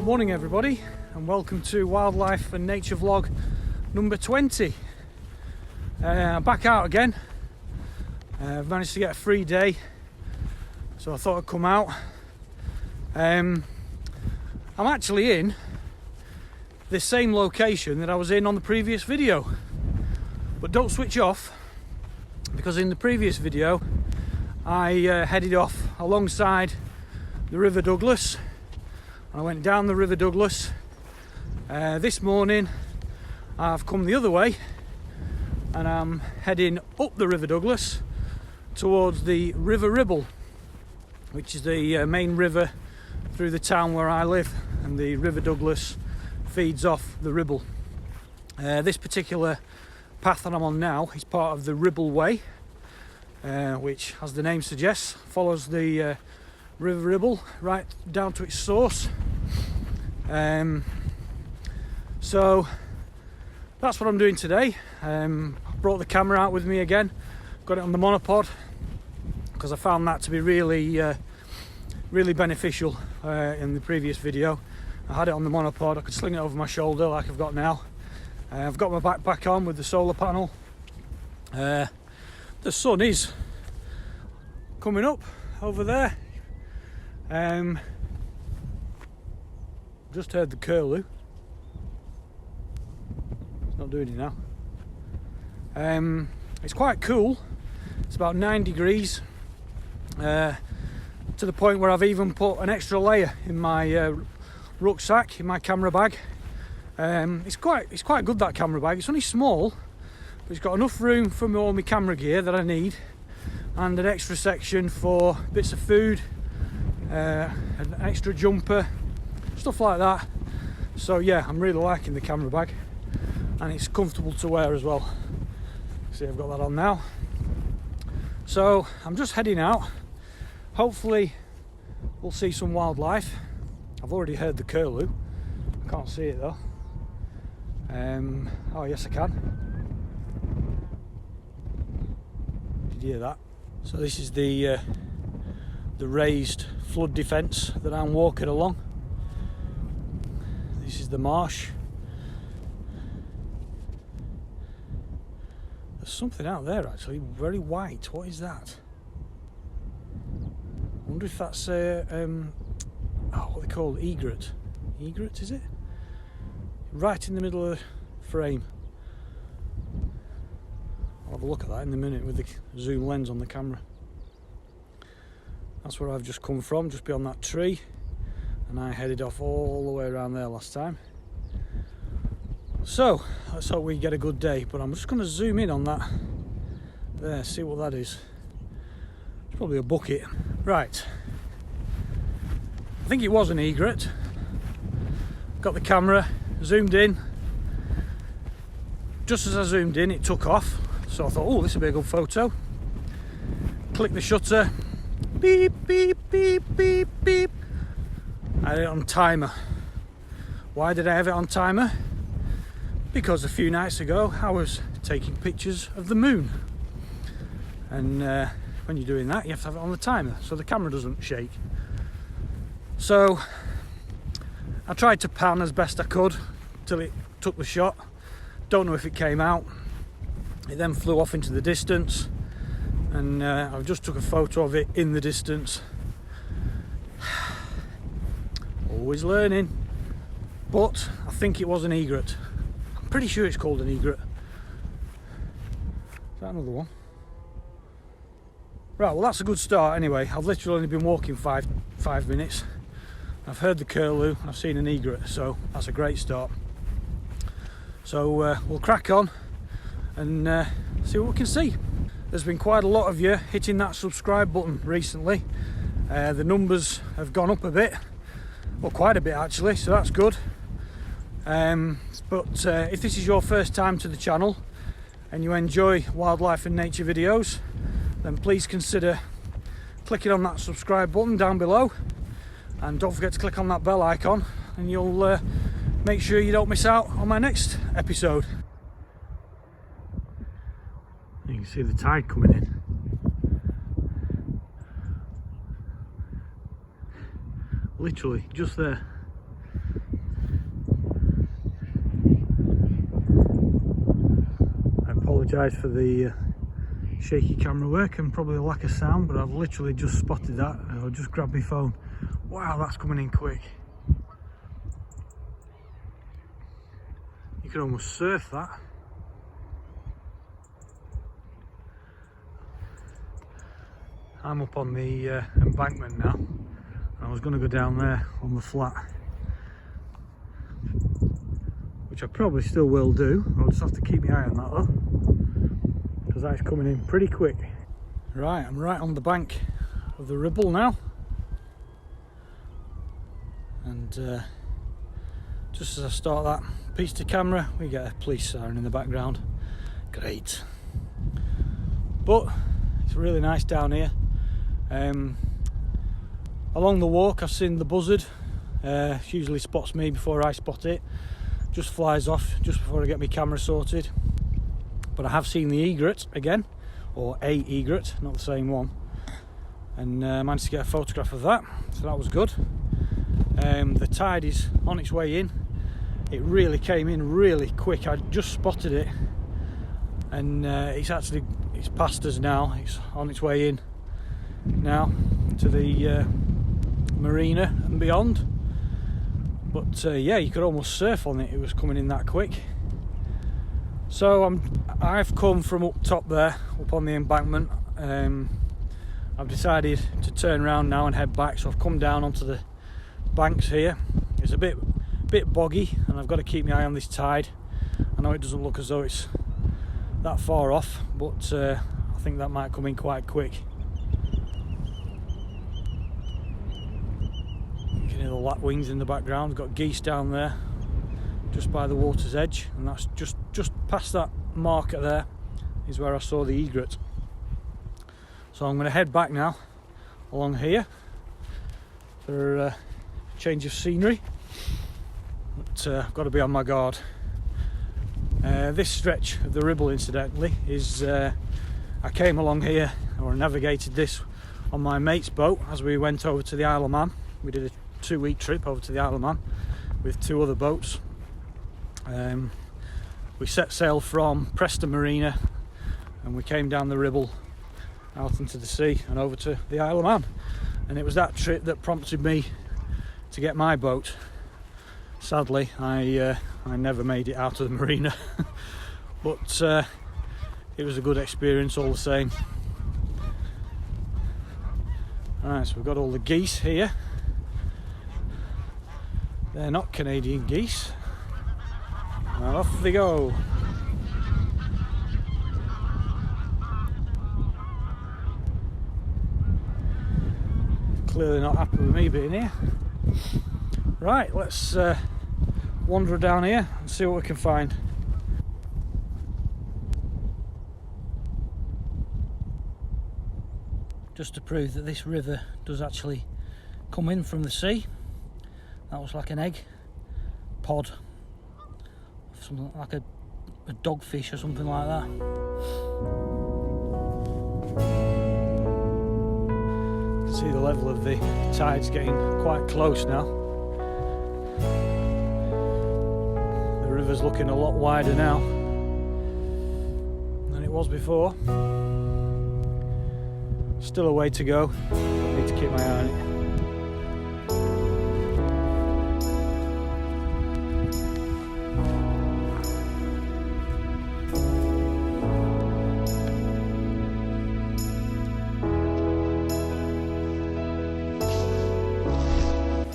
Morning everybody, and welcome to Wildlife and Nature Vlog number 20. I'm back out again. I've managed to get a free day, so I thought I'd come out. I'm actually in the same location that I was in on the previous video, but don't switch off, because in the previous video I headed off alongside the River Douglas. I went down the River Douglas. This morning I've come the other way and I'm heading up the River Douglas towards the River Ribble, which is the main river through the town where I live, and the River Douglas feeds off the Ribble. This particular path that I'm on now is part of the Ribble Way, which, as the name suggests, follows the River Ribble right down to its source. So that's what I'm doing today. I brought the camera out with me again, got it on the monopod because I found that to be really beneficial. In the previous video I had it on the monopod, I could sling it over my shoulder like I've got now. I've got my backpack on with the solar panel. The sun is coming up over there. Just heard the curlew. It's not doing it now. It's quite cool. It's about 9 degrees, to the point where I've even put an extra layer in my rucksack, in my camera bag. It's quite good, that camera bag. It's only small, but it's got enough room for all my camera gear that I need, and an extra section for bits of food, an extra jumper, stuff like that. So yeah, I'm really liking the camera bag, and it's comfortable to wear as well. See, I've got that on now. So I'm just heading out. Hopefully we'll see some wildlife. I've already heard the curlew. I can't see it though. Oh yes, I can. Did you hear that? So this is the raised flood defence that I'm walking along. This is the marsh. There's something out there actually, very white. What is that? I wonder if that's what they call egret. Egret, is it? Right in the middle of the frame. I'll have a look at that in a minute with the zoom lens on the camera. That's where I've just come from, just beyond that tree, and I headed off all the way around there last time. So let's hope we get a good day, but I'm just going to zoom in on that there, see what that is. It's probably a bucket. Right, I think it was an egret. Got the camera, zoomed in. Just as I zoomed in, it took off, so I thought, oh, this will be a good photo. Click the shutter. Beep, beep, beep, beep, beep. I had it on timer. Why did I have it on timer? Because a few nights ago I was taking pictures of the moon, and when you're doing that you have to have it on the timer so the camera doesn't shake. So I tried to pan as best I could till it took the shot. Don't know if it came out. It then flew off into the distance, and I just took a photo of it in the distance. Always learning. But I think it was an egret. I'm pretty sure it's called an egret. Is that another one? Right, well that's a good start anyway. I've literally only been walking five minutes. I've heard the curlew, I've seen an egret, so that's a great start. So we'll crack on and see what we can see. There's been quite a lot of you hitting that subscribe button recently. The numbers have gone up a bit, well, quite a bit actually, so that's good. But if this is your first time to the channel and you enjoy wildlife and nature videos, then please consider clicking on that subscribe button down below, and don't forget to click on that bell icon, and you'll make sure you don't miss out on my next episode. You can see the tide coming in. Literally just there. apologise for the shaky camera work and probably a lack of sound, but I've literally just spotted that. I'll just grab my phone. Wow, that's coming in quick. You can almost surf that. I'm up on the embankment now. I was going to go down there on the flat, which I probably still will do. I'll just have to keep my eye on that though, because that's coming in pretty quick. Right, I'm right on the bank of the Ribble now, and just as I start that piece to camera, we get a police siren in the background. Great. But it's really nice down here. Along the walk I've seen the buzzard. Usually spots me before I spot it. Just flies off just before I get my camera sorted. But I have seen the egret again, or a egret, not the same one, and managed to get a photograph of that, so that was good. The tide is on its way in. It really came in really quick. I just spotted it, and it's past us now. It's on its way in now to the marina and beyond. But yeah, you could almost surf on it. It was coming in that quick. So I've come from up top there, up on the embankment. I've decided to turn around now and head back, so I've come down onto the banks here. It's a bit boggy, and I've got to keep my eye on this tide. I know it doesn't look as though it's that far off, but I think that might come in quite quick. You can hear the lapwings in the background. We've got geese down there just by the water's edge, and that's just past that marker there is where I saw the egret. So I'm going to head back now along here for a change of scenery. But I've got to be on my guard. This stretch of the Ribble, incidentally, is I came along here, or navigated this on my mate's boat as we went over to the Isle of Man. We did a 2-week trip over to the Isle of Man with 2 other boats. We set sail from Preston Marina, and we came down the Ribble out into the sea and over to the Isle of Man, and it was that trip that prompted me to get my boat. Sadly, I never made it out of the marina, but it was a good experience all the same. Alright, so we've got all the geese here. They're not Canadian geese. And off they go. Clearly not happy with me being here. Right, let's wander down here and see what we can find. Just to prove that this river does actually come in from the sea. That was like an egg pod, something like a dogfish or something like that. You can see the level of the tide's getting quite close now. The river's looking a lot wider now than it was before. Still a way to go. I need to keep my eye on it.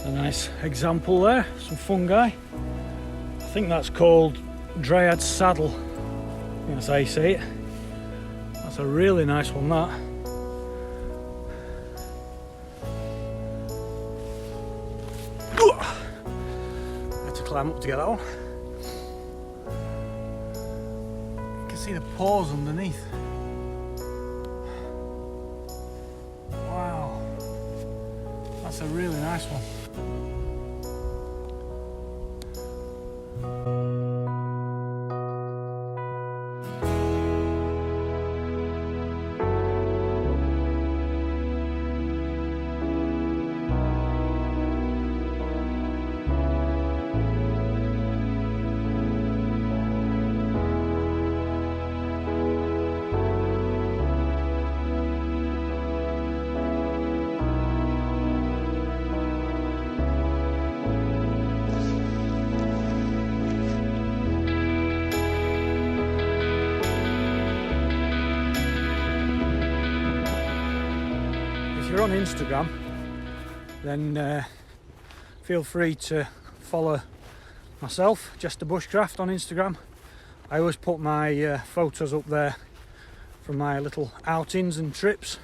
A nice example there, some fungi. I think that's called Dryad Saddle. I think that's how you say it. That's a really nice one, that. I had to climb up to get that one. You can see the paws underneath. Wow, that's a really nice one. you're on Instagram, then feel free to follow myself, Jester Bushcraft, on Instagram. I always put my photos up there from my little outings and trips.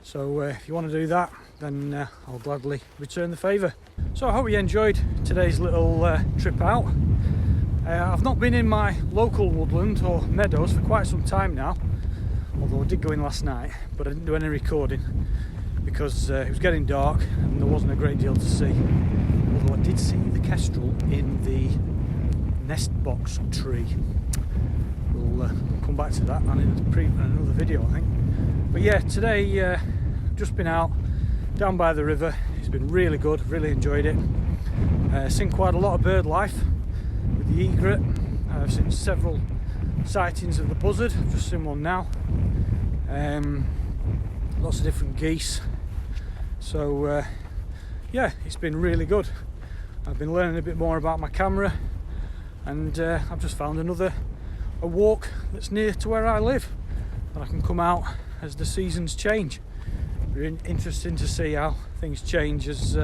So if you want to do that, then I'll gladly return the favour. So I hope you enjoyed today's little trip out. I've not been in my local woodland or meadows for quite some time now, although I did go in last night, but I didn't do any recording because it was getting dark and there wasn't a great deal to see. Although I did see the kestrel in the nest box tree. We'll come back to that and in another video, I think. But yeah, today I've just been out down by the river. It's been really good, really enjoyed it. Seen quite a lot of bird life with the egret. I've seen several sightings of the buzzard. I've just seen one now. Lots of different geese. So yeah, it's been really good. I've been learning a bit more about my camera, and I've just found a walk that's near to where I live, and I can come out as the seasons change. Very interesting to see how things change as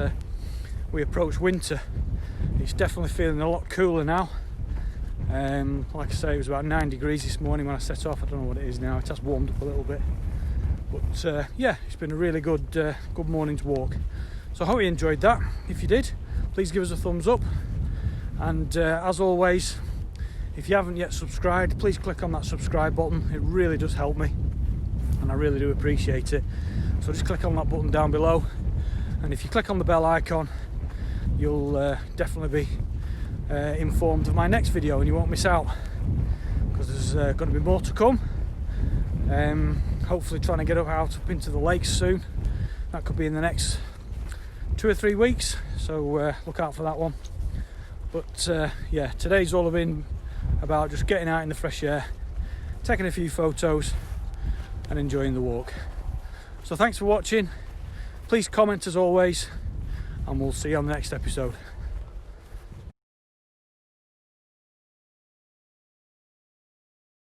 we approach winter. It's definitely feeling a lot cooler now. Like I say, it was about 9 degrees this morning when I set off. I don't know what it is now. It has warmed up a little bit, but yeah, it's been a really good morning's walk. So I hope you enjoyed that. If you did, please give us a thumbs up, and as always, if you haven't yet subscribed, please click on that subscribe button. It really does help me, and I really do appreciate it. So just click on that button down below, and if you click on the bell icon, you'll definitely be informed of my next video, and you won't miss out, because there's going to be more to come. Hopefully trying to get out up into the lakes soon. That could be in the next 2 or 3 weeks, so look out for that one. But yeah, today's all been about just getting out in the fresh air, taking a few photos and enjoying the walk. So thanks for watching. Please comment as always, and we'll see you on the next episode.